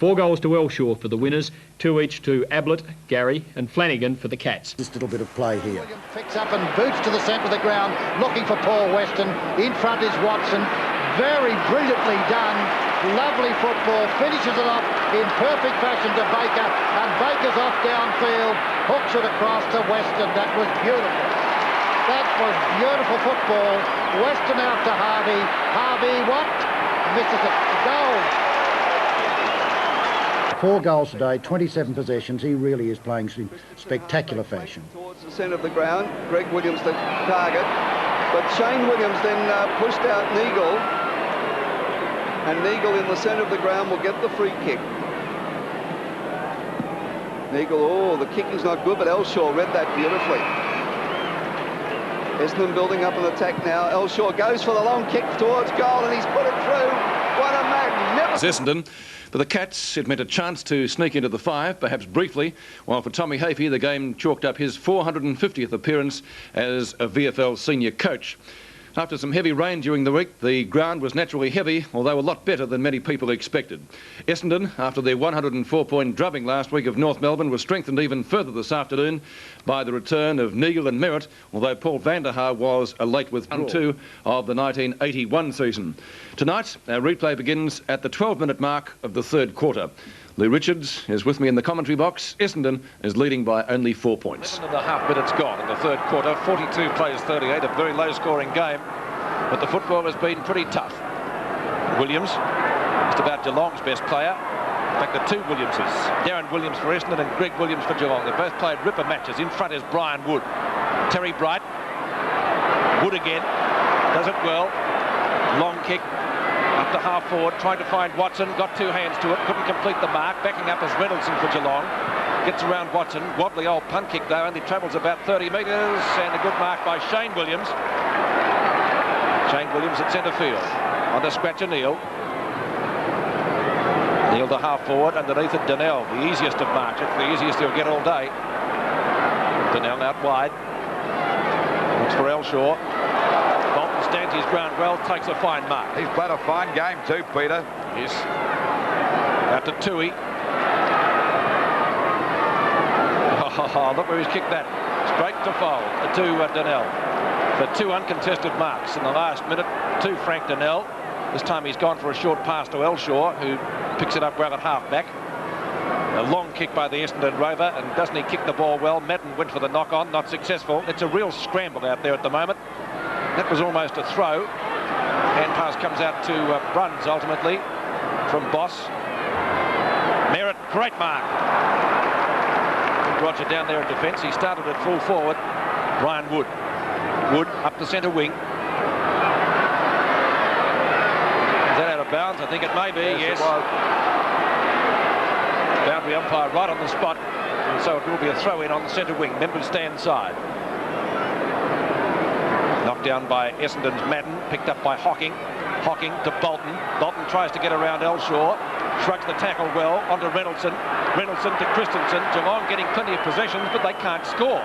4 goals to Elshaw for the winners, 2 each to Ablett, Gary and Flanagan for the Cats. This little bit of play here. Williams picks up and boots to the centre of the ground, looking for Paul Weston. In front is Watson. Very brilliantly done. Lovely football. Finishes it off in perfect fashion to Baker. And Baker's off downfield. Hooks it across to Weston. That was beautiful. That was beautiful football. Weston out to Harvey. Harvey, what? Misses it. Goal. 4 goals today, 27 possessions. He really is playing in spectacular fashion. Towards the centre of the ground, Greg Williams the target, but Shane Williams then pushed out Neagle, and Neagle in the centre of the ground will get the free kick. Neagle, oh, the kicking's not good, but Elshaw read that beautifully. Essendon building up an attack now. Elshaw goes for the long kick towards goal, and he's put it through. What a magnificent... Essendon. For the Cats, it meant a chance to sneak into the 5, perhaps briefly, while for Tommy Hafey, the game chalked up his 450th appearance as a VFL senior coach. After some heavy rain during the week, the ground was naturally heavy, although a lot better than many people expected. Essendon, after their 104-point drubbing last week of North Melbourne, was strengthened even further this afternoon by the return of Neagle and Merritt, although Paul van der Haar was a late withdrawal of the 1981 season. Tonight, our replay begins at the 12-minute mark of the third quarter. Lee Richards is with me in the commentary box. Essendon is leading by only 4 points. 11.5 minutes gone in the third quarter. 42 plays 38, a very low-scoring game. But the football has been pretty tough. Williams, just about Geelong's best player. In fact, the two Williamses, Darren Williams for Essendon and Greg Williams for Geelong. They both played ripper matches. In front is Brian Wood. Terry Bright. Wood again. Does it well. Long kick. Up to half forward, trying to find Watson, got 2 hands to it, couldn't complete the mark. Backing up is Reynoldsson for Geelong. Gets around Watson, wobbly old punt kick though, only travels about 30 metres, and a good mark by Shane Williams. Shane Williams at centre field. On to Scratcher Neal. Neal to half forward, underneath it Donnell, the easiest of marks. It's the easiest he'll get all day. Donnell out wide. Looks for Elshaw. Stands his ground well, takes a fine mark. He's played a fine game too, Peter. Yes. Out to Tui. Oh, look where he's kicked that. Straight to foul to Donnell. For 2 uncontested marks in the last minute to Frank Donnell. This time he's gone for a short pass to Elshaw, who picks it up well at half-back. A long kick by the Essendon Rover, and doesn't he kick the ball well? Madden went for the knock-on, not successful. It's a real scramble out there at the moment. That was almost a throw. Hand pass comes out to Bruns ultimately from Boss. Merritt, great mark. Roger down there in defence. He started at full forward. Brian Wood. Wood up the centre wing. Is that out of bounds? I think it may be, yes. Boundary umpire right on the spot. And so it will be a throw in on the centre wing. Members stand side. Knocked down by Essendon's Madden, picked up by Hocking. Hocking to Bolton. Bolton tries to get around Elshaw. Shrugs the tackle well onto Reynoldsson. Reynoldsson to Christensen. Geelong getting plenty of possessions, but they can't score.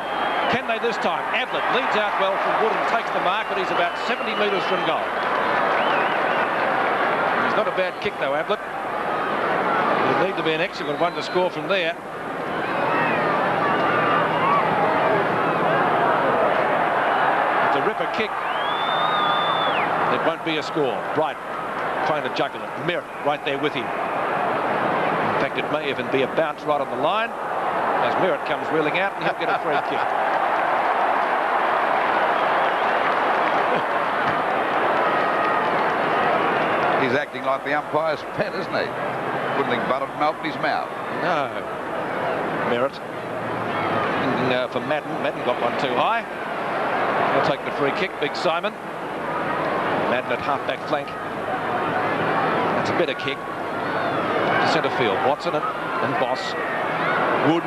Can they this time? Ablett leads out well from Wood and takes the mark, but he's about 70 metres from goal. He's not a bad kick though, Ablett. It would need to be an excellent one to score from there. It's a ripper kick. It won't be a score. Bright trying to juggle it. Merritt right there with him. In fact, it may even be a bounce right on the line as Merritt comes reeling out and he'll get a free kick. He's acting like the umpire's pet, isn't he? Whittling butter and melt in his mouth. No. Merritt. And, for Madden. Madden got one too high. He'll take the free kick. Big Simon. Madden at half-back flank. That's a better kick. To centre field. Watson and Boss. Wood.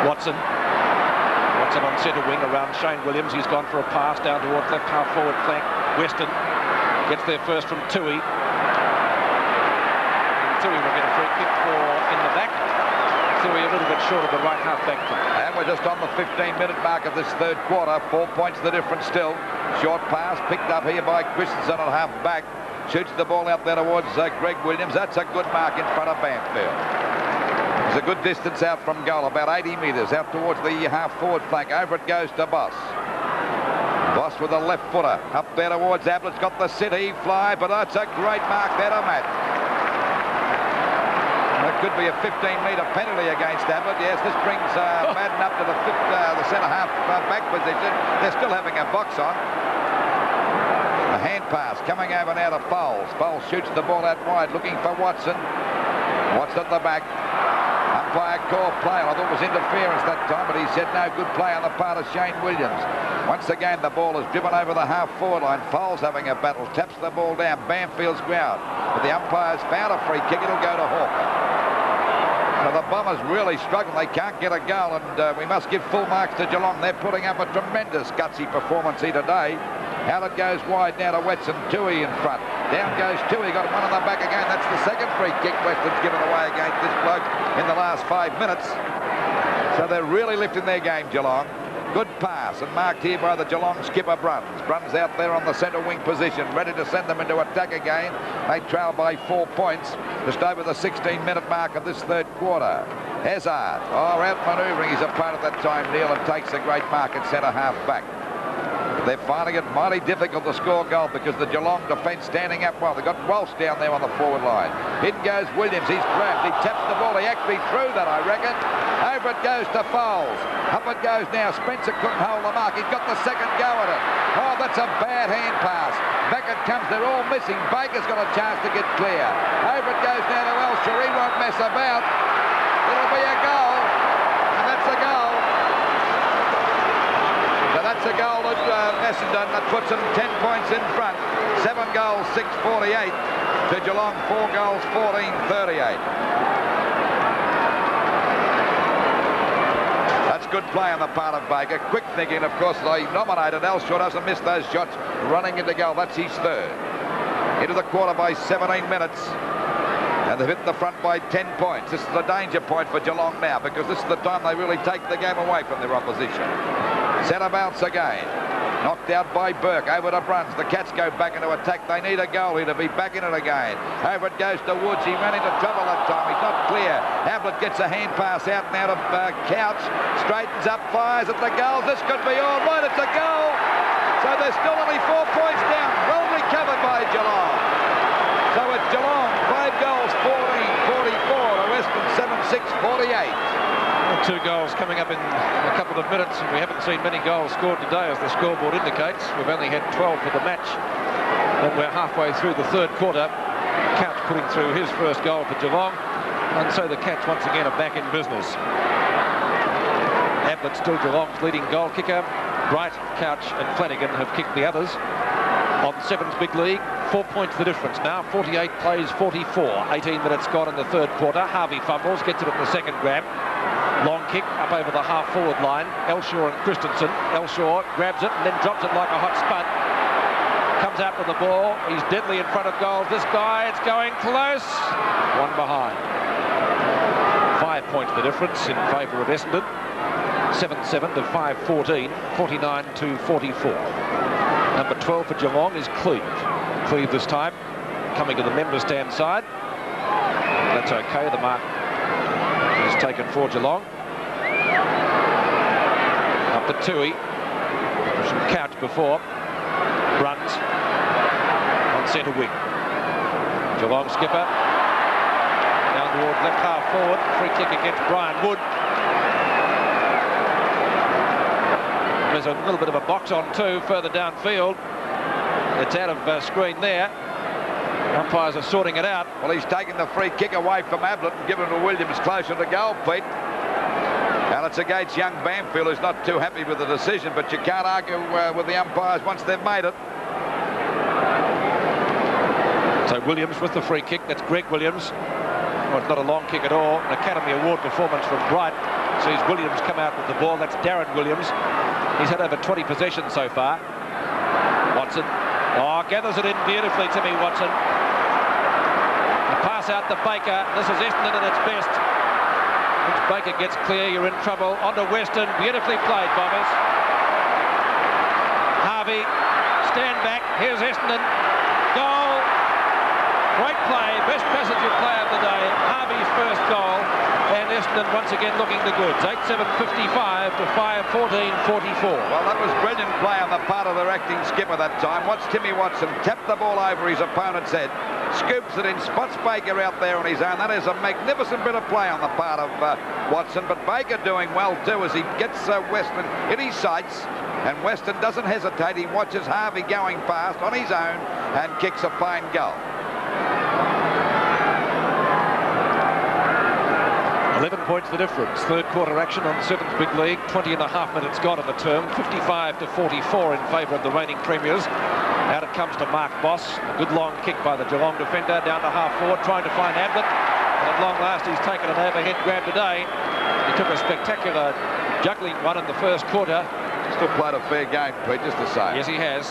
Watson. Watson on centre wing around Shane Williams. He's gone for a pass down towards left half-forward flank. Weston gets there first from Tui. Tui will get a free kick for in the back. Tui a little bit short of the right half-back flank. And we're just on the 15-minute mark of this third quarter. 4 points the difference still. Short pass picked up here by Christensen at half-back. Shoots the ball out there towards Greg Williams. That's a good mark in front of Banfield. It's a good distance out from goal, about 80 metres out towards the half-forward flank. Over it goes to Boss. Boss with a left footer. Up there towards Ablett's got the city fly, but that's a great mark there to Matt. That could be a 15-metre penalty against Ablett. Yes, this brings Madden up to the centre-half back position. They're still having a box on. A hand pass coming over now to Foles. Foles shoots the ball out wide, looking for Watson. Watson at the back. Umpire called play. I thought it was interference that time, but he said no, good play on the part of Shane Williams. Once again, the ball is driven over the half-forward line. Foles having a battle, taps the ball down, Banfield's ground. But the umpire's found a free kick. It'll go to Hawker. So the Bombers really struggle. They can't get a goal, and we must give full marks to Geelong. They're putting up a tremendous gutsy performance here today. Out it goes wide now to Wetson. Toohey in front. Down goes Toohey. Got one on the back again. That's the second free kick Weston's given away against this bloke in the last 5 minutes. So they're really lifting their game, Geelong. Good pass, and marked here by the Geelong skipper, Bruns. Bruns out there on the centre wing position, ready to send them into attack again. They trail by 4 points, just over the 16-minute mark of this third quarter. Hazard, out-manoeuvring his opponent that time, Neil, and takes a great mark at centre-half back. They're finding it mighty difficult to score goal because the Geelong defence standing up well. They've got Walsh down there on the forward line. In goes Williams. He's grabbed. He taps the ball. He actually threw that, I reckon. Over it goes to Foles. Up it goes now. Spencer couldn't hold the mark. He's got the second go at it. Oh, that's a bad hand pass. Back it comes. They're all missing. Baker's got a chance to get clear. Over it goes now to Elsher. He won't mess about. It'll be a goal. And that's a goal. So that's a goal at Essendon that puts them 10 points in front. 7 goals, 6-48 to Geelong, 4 goals, 14-38. That's good play on the part of Baker. Quick thinking, of course, they nominated. Elshaw doesn't miss those shots. Running into goal, that's his third. Into the quarter by 17 minutes. And they've hit the front by 10 points. This is the danger point for Geelong now because this is the time they really take the game away from their opposition. Centre bounce again. Knocked out by Burke. Over to Bruns. The Cats go back into attack. They need a goal here to be back in it again. Over it goes to Woods. He ran into trouble that time. He's not clear. Ablett gets a hand pass out now to Couch. Straightens up, fires at the goal. This could be all right. It's a goal. So they're still only 4 points down. Well recovered by Geelong. So it's Geelong 5 goals, 14-44 to Western 7-6-48. 2 goals coming up in a couple of minutes, and we haven't seen many goals scored today, as the scoreboard indicates. We've only had 12 for the match, and we're halfway through the third quarter. Couch putting through his first goal for Geelong, and so the Cats once again are back in business. Ablett still Geelong's leading goal kicker. Bright, Couch and Flanagan have kicked the others. On Sevens Big League, 4 points the difference now. 48 plays 44. 18 minutes gone in the third quarter. Harvey fumbles, gets it at the second grab. Long kick up over the half-forward line. Elshaw and Christensen. Elshaw grabs it and then drops it like a hot spud. Comes out with the ball. He's deadly in front of goal. This guy, it's going close. One behind. 5 points the difference in favour of Essendon. 7-7 to 5-14. 49-44. Number 12 for Geelong is Cleve. Cleve this time coming to the member stand side. That's okay. The mark is taken for Geelong. Up to Toohey. Some Couch before. Runs on centre wing. Geelong skipper down toward left half forward. Free kick against Brian Wood. There's a little bit of a box on too further downfield. It's out of screen there. Umpires are sorting it out. Well, he's taken the free kick away from Ablett and given it to Williams closer to goal, Pete. And it's against young Banfield, who's not too happy with the decision, but you can't argue with the umpires once they've made it. So Williams with the free kick. That's Greg Williams. Well, it's not a long kick at all. An Academy Award performance from Bright. Sees Williams come out with the ball. That's Darren Williams. He's had over 20 possessions so far. Watson. Oh, gathers it in beautifully, Timmy Watson. A pass out to Baker. This is Essendon at its best. Once Baker gets clear, you're in trouble. On to Weston. Beautifully played, Bombers. Harvey. Stand back. Here's Essendon. Goal. Great play, best passenger play of the day. Harvey's first goal, and Essendon once again looking the goods. 8-7-55 to 5-14-44. Well, that was brilliant play on the part of their acting skipper that time. Watch Timmy Watson tap the ball over his opponent's head, scoops it in, spots Baker out there on his own. That is a magnificent bit of play on the part of Watson, but Baker doing well too as he gets Weston in his sights, and Weston doesn't hesitate. He watches Harvey going past on his own and kicks a fine goal. 11 points the difference. Third quarter action on Seventh Big League. 20 and a half minutes gone in the term. 55-44 in favour of the reigning premiers. Out it comes to Mark Boss. A good long kick by the Geelong defender down to half forward, trying to find Ablett. And at long last, he's taken an overhead grab today. He took a spectacular juggling one in the first quarter. Still played a fair game, Pete, just the same. Yes, he has.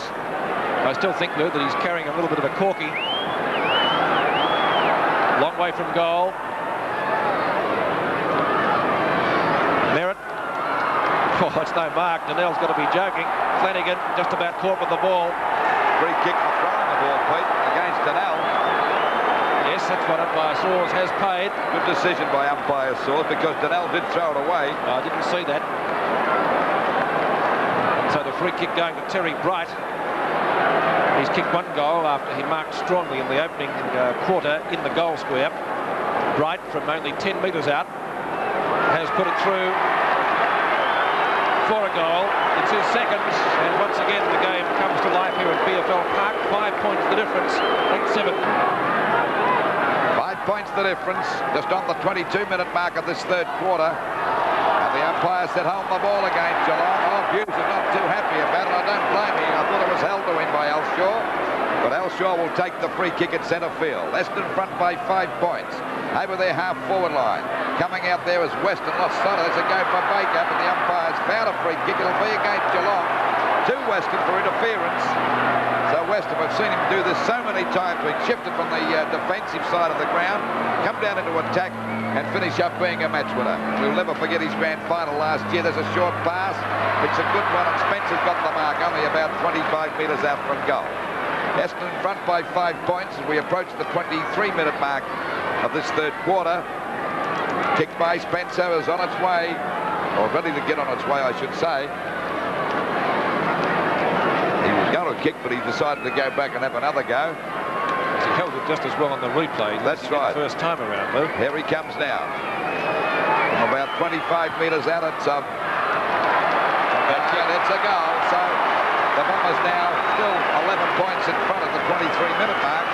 I still think, Lou, that he's carrying a little bit of a corky. Long way from goal. Merritt. Oh, it's no mark. Donnell's got to be joking. Flanagan just about caught with the ball. Free kick for throwing the ball, Pete, against Donnell. Yes, that's what umpire Saws has paid. Good decision by umpire Saws, because Donnell did throw it away. I didn't see that. So the free kick going to Terry Bright. He's kicked one goal after he marked strongly in the opening quarter in the goal square. Bright, from only 10 metres out, has put it through for a goal. It's his second, and once again the game comes to life here at VFL Park. 5 points the difference, 8-7. 5 points the difference, just on the 22-minute mark of this third quarter. And the umpire said home the ball again, Geelong. Oh, Hughes is not too happy about it. I don't blame him. I thought it was held to him by Elshaw. But Elshaw will take the free kick at centre field. Essendon front by 5 points. Over their half-forward line. Coming out there is Weston. Lost sight of. There's a go for Baker, but the umpire's found a free kick. It'll be against Geelong. To Weston for interference. So Weston, we've seen him do this so many times. We've shifted from the defensive side of the ground, come down into attack, and finish up being a match winner. We'll never forget his grand final last year. There's a short pass. It's a good one, and Spencer's got the mark, only about 25 metres out from goal. Essendon in front by 5 points as we approach the 23-minute mark of this third quarter. Kicked by Spencer, is on its way, or ready to get on its way, I should say. He was going to kick, but he decided to go back and have another go. He held it just as well on the replay. That's right. The first time around, though. Here he comes now. From about 25 metres out, it's and it's a goal. So the Bombers now still 11 points in front of the 23-minute mark.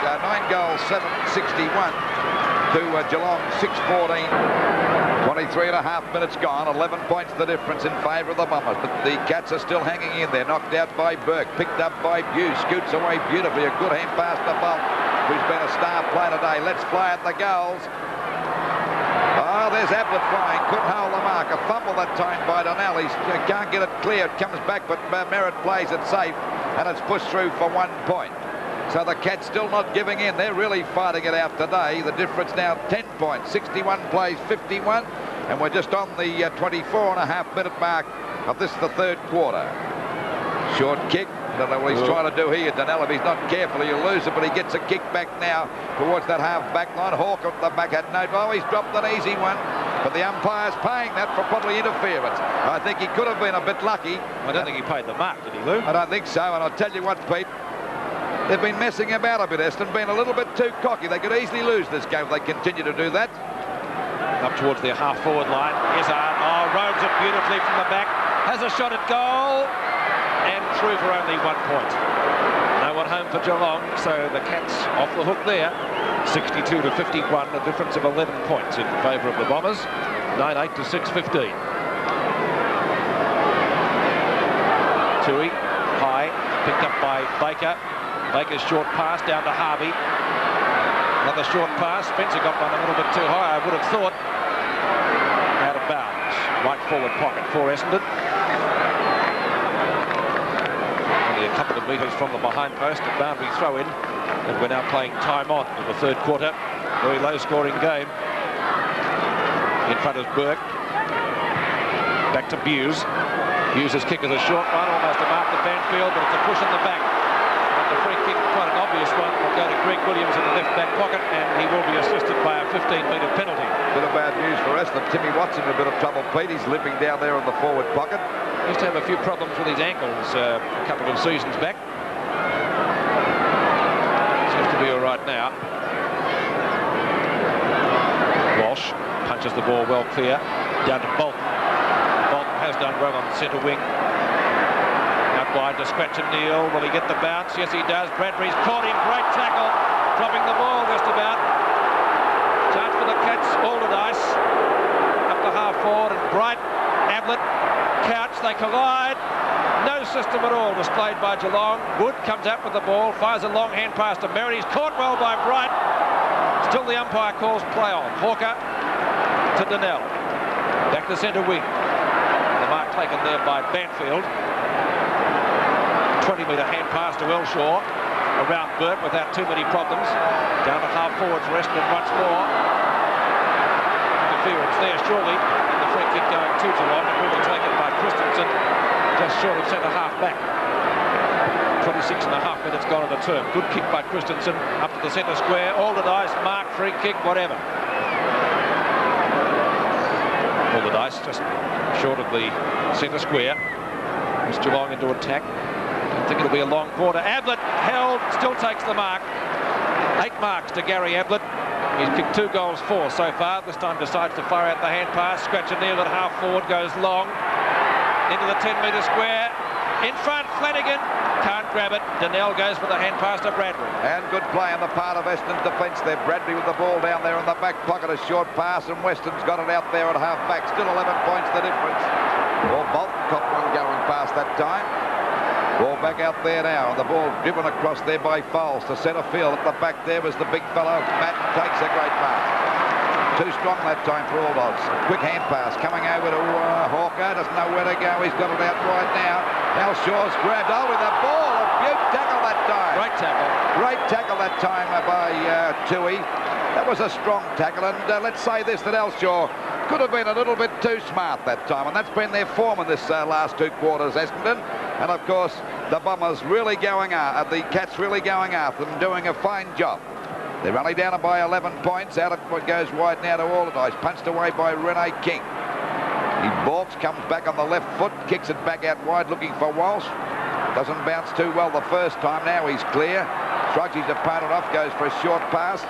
9 goals, 7-61 to Geelong, 6-14. 23 and a half minutes gone, 11 points the difference in favour of the Bombers, but the Cats are still hanging in there. Knocked out by Burke, picked up by Buse, scoots away beautifully. A good hand pass to Bolt, who's been a star player today. Let's fly at the goals. Oh, there's Ablett flying, couldn't hold the mark. A fumble that time by Donnell. He can't get it clear. It comes back, but Merritt plays it safe, and it's pushed through for 1 point. So the Cats still not giving in. They're really fighting it out today. The difference now 10 points. 61 plays 51. And we're just on the 24.5-minute mark of this, the third quarter. Short kick. Don't know what he's trying to do here. Donnell, if he's not careful, he'll lose it. But he gets a kick back now towards that half-back line. Hawke at the back had no... Oh, he's dropped an easy one. But the umpire's paying that for probably interference. I think he could have been a bit lucky. I don't think he paid the mark, did he, Lou? I don't think so. And I'll tell you what, Pete. They've been messing about a bit, Essendon, being a little bit too cocky. They could easily lose this game if they continue to do that. Up towards their half-forward line. Izzard, roams it beautifully from the back. Has a shot at goal. And through for only 1 point. No one home for Geelong, so the Cats off the hook there. 62-51, a difference of 11 points in favour of the Bombers. 9-8 to 6-15. Tui, high, picked up by Baker. Baker's short pass down to Harvey. Another short pass. Spencer got one a little bit too high, I would have thought. Out of bounds. Right forward pocket for Essendon. Only a couple of metres from the behind post. A boundary throw in. And we're now playing time on in the third quarter. Very low scoring game. In front is Burke. Back to Buse. Buse's kick is a short one, almost a mark to Banfield, but it's a push in the back. the free kick, quite an obvious one, will go to Greg Williams in the left back pocket, and he will be assisted by a 15-metre penalty. Bit of bad news for Essendon. Timmy Watson in a bit of trouble, Pete. He's limping down there in the forward pocket. He used to have a few problems with his ankles a couple of seasons back. Seems to be all right now. Walsh punches the ball well clear down to Bolton. Bolton has done well on centre wing. Out wide to Scratch and Neal. Will he get the bounce? Yes, he does. Bradbury's caught him. Great tackle. Dropping the ball just about. Chance for the Cats. Alderdice up to half forward, and Bright, Ablett, Couch. They collide. No system at all displayed by Geelong. Wood comes out with the ball, fires a long hand pass to Merritt. He's caught well by Bright. Still the umpire calls play on. Hawker to Donnell. Back to centre wing. The mark taken there by Banfield. 20-metre hand pass to Elshaw. Around Burt without too many problems. Down to half forward for Essendon once more. Interference there surely. And the free kick going to Geelong. It will be taken by Christensen. Just short of centre half back. 26 and a half minutes gone in the term. Good kick by Christensen up to the centre square. Alderdice, mark, free kick, whatever. Alderdice just short of the centre square. It's Geelong into attack. I think it'll be a long quarter. Ablett held, still takes the mark. 8 marks to Gary Ablett. He's kicked 2 goals, 4 so far. This time decides to fire out the hand pass. Scratch and Neal at half forward, goes long into the 10-metre square. In front, Flanagan can't grab it. Donnell goes for the hand pass to Bradbury. And good play on the part of Essendon's defence there. Bradbury with the ball down there in the back pocket. A short pass, and Weston's got it out there at half back. Still 11 points the difference. Well, Bolton caught one going past that time. Ball back out there now, and the ball driven across there by Fowles to centre field. At the back there was the big fellow. Madden takes a great mark. Too strong that time for all odds. Quick hand pass coming over to Hawker. Doesn't know where to go. He's got it out right now. Shaw's grabbed with the ball. A beaut tackle that time. Great tackle. Great tackle that time by Toohey. That was a strong tackle, and let's say this, that Elshaw could have been a little bit too smart that time, and that's been their form in this last 2 quarters, Essendon. And of course, the Bombers really going after, the Cats really going after them, doing a fine job. They're only down by 11 points. Out of what goes wide now to Alderdice. Punched away by Rene King. He balks, comes back on the left foot, kicks it back out wide, looking for Walsh. Doesn't bounce too well the first time. Now he's clear. Shrugs his opponent off, goes for a short pass.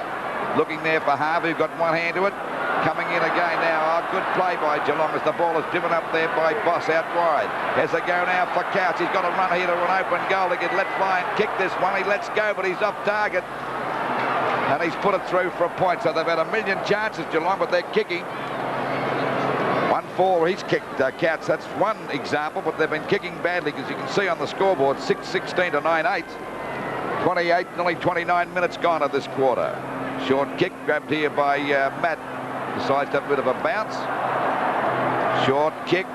Looking there for Harvey, who got one hand to it. Coming in again now. Good play by Geelong as the ball is driven up there by Boss out wide. Has a go now for Couch. He's got to run here to an open goal. He can let fly and kick this one. He lets go, but he's off target. And he's put it through for a point. So they've had a million chances, Geelong, but they're kicking. 1-4, he's kicked Couch. That's one example, but they've been kicking badly, because you can see on the scoreboard 6-16 to 9-8. 28, nearly 29 minutes gone of this quarter. Short kick grabbed here by Matt. Decides to have a bit of a bounce. Short kick,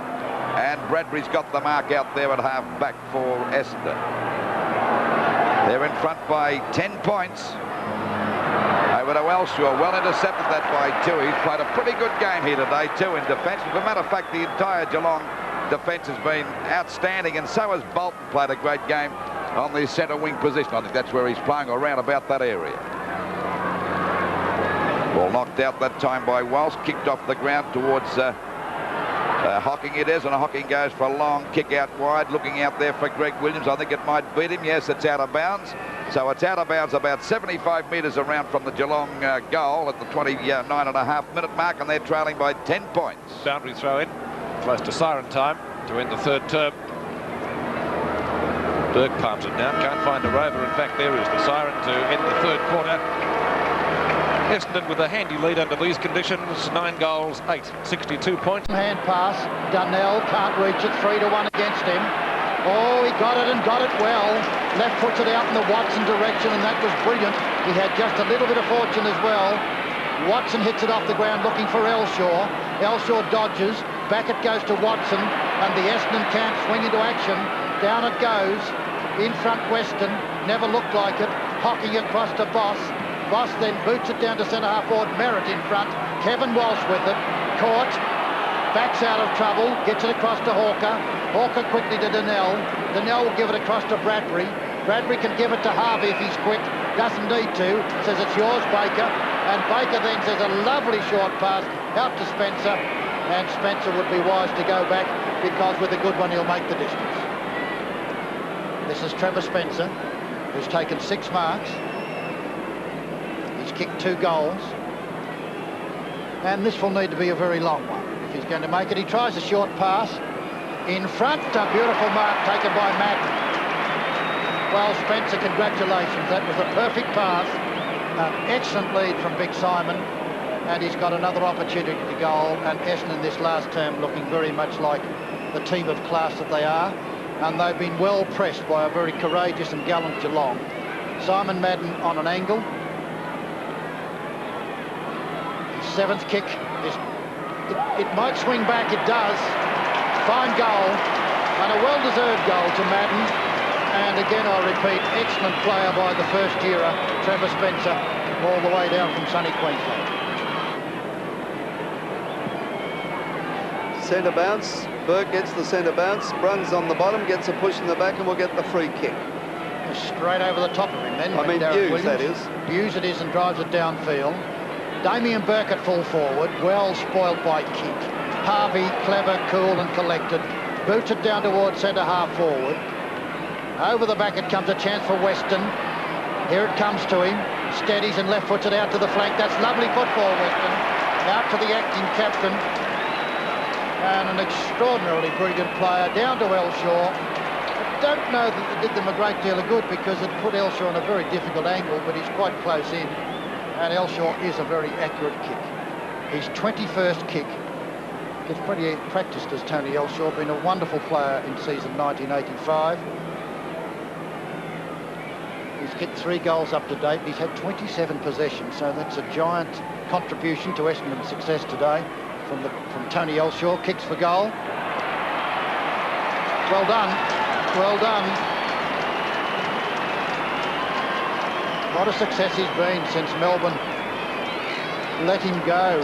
and Bradbury's got the mark out there at half back for Essendon. They're in front by 10 points. Over to Elshaw. Well intercepted that by Toohey. He's played a pretty good game here today too in defence. As a matter of fact, the entire Geelong defence has been outstanding, and so has Bolton played a great game on the centre wing position. I think that's where he's playing, around about that area. Ball knocked out that time by Walsh. Kicked off the ground towards Hocking it is, and Hocking goes for a long kick out wide, looking out there for Greg Williams. I think it might beat him. Yes, it's out of bounds. So it's out of bounds about 75 metres around from the Geelong goal at the 29.5-minute mark, and they're trailing by 10 points. Boundary throw in, close to siren time to end the 3rd term. Burke palms it down, can't find a rover. In fact, there is the siren to end the 3rd quarter. Essendon with a handy lead under these conditions. 9 goals, 8, 62 points. Hand pass. Donnell can't reach it. 3-1 against him. Oh, he got it and got it well. Left puts it out in the Watson direction, and that was brilliant. He had just a little bit of fortune as well. Watson hits it off the ground looking for Elshaw. Elshaw dodges. Back it goes to Watson, and the Essendon camp swing into action. Down it goes. In front Weston. Never looked like it. Hocking it across to Boss. Boss then boots it down to centre-half forward. Merritt in front. Kevin Walsh with it. Caught. Backs out of trouble. Gets it across to Hawker. Hawker quickly to Donnell. Donnell will give it across to Bradbury. Bradbury can give it to Harvey if he's quick. Doesn't need to. Says it's yours, Baker. And Baker then says a lovely short pass out to Spencer. And Spencer would be wise to go back, because with a good one he'll make the distance. This is Trevor Spencer, who's taken 6 marks. He's kicked 2 goals. And this will need to be a very long one if he's going to make it. He tries a short pass. In front, a beautiful mark taken by Madden. Well, Spencer, congratulations. That was a perfect pass. An excellent lead from Big Simon. And he's got another opportunity to goal. And Essendon this last term looking very much like the team of class that they are. And they've been well pressed by a very courageous and gallant Geelong. Simon Madden on an angle. His 7th kick is... It might swing back, it does. Fine goal, and a well-deserved goal to Madden. And again, I repeat, excellent player by the first-yearer, Trevor Spencer, all the way down from sunny Queensland. Centre bounce. Burke gets the centre bounce. Bruns on the bottom, gets a push in the back, and will get the free kick. Straight over the top of him then. I mean, Hughes, that is. Hughes it is, and drives it downfield. Damien Burke at full forward, well spoiled by kick. Harvey, clever, cool and collected. Boots it down towards centre half forward. Over the back it comes, a chance for Weston. Here it comes to him. Steadies and left foots it out to the flank. That's lovely football, Weston. Out to the acting captain. And an extraordinarily brilliant player. Down to Elshaw. I don't know that it did them a great deal of good, because it put Elshaw on a very difficult angle, but he's quite close in. And Elshaw is a very accurate kick. His 21st kick. Gets pretty practiced as Tony Elshaw, been a wonderful player in season 1985. He's kicked 3 goals up to date. He's had 27 possessions, so that's a giant contribution to Essendon's success today from Tony Elshaw. Kicks for goal. Well done. Well done. What a success he's been since Melbourne let him go.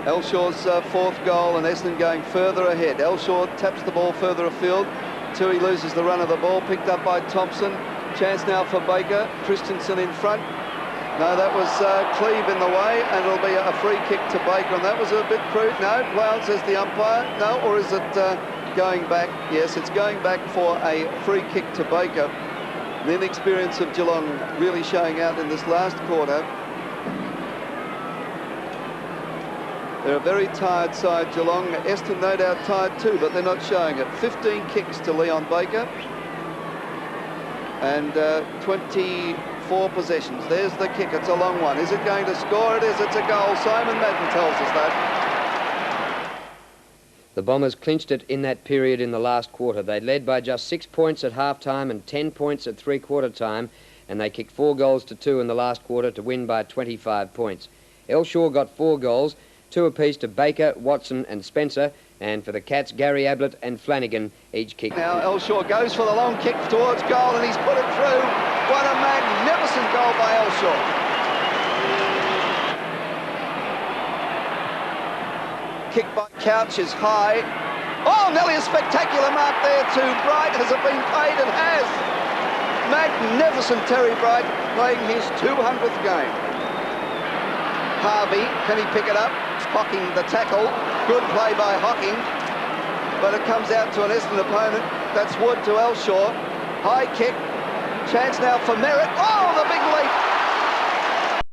Elshaw's 4th goal, and Essendon going further ahead. Elshaw taps the ball further afield. Tui loses the run of the ball, picked up by Thompson. Chance now for Baker. Christensen in front. No, that was Cleve in the way, and it'll be a free kick to Baker. And that was a bit crude. No, Blount says the umpire. No, or is it going back? Yes, it's going back for a free kick to Baker. The inexperience of Geelong really showing out in this last quarter. They're a very tired side, Geelong. Essendon no doubt tired too, but they're not showing it. 15 kicks to Leon Baker. And 24 possessions. There's the kick. It's a long one. Is it going to score? It is. It's a goal. Simon Madden tells us that. The Bombers clinched it in that period in the last quarter. They led by just 6 points at half-time and 10 points at three-quarter time, and they kicked 4 goals to 2 in the last quarter to win by 25 points. Elshaw got 4 goals, 2 apiece to Baker, Watson and Spencer, and for the Cats, Gary Ablett and Flanagan each kick. Now Elshaw goes for the long kick towards goal, and he's put it through. What a magnificent goal by Elshaw. Kick by Couch is high. Oh, nearly a spectacular mark there too. Bright, has it been paid? It has. Magnificent Terry Bright playing his 200th game. Harvey, can he pick it up? Hocking the tackle. Good play by Hocking. But it comes out to an Essendon opponent. That's Wood to Elshaw. High kick. Chance now for Merritt. Oh, the big leap.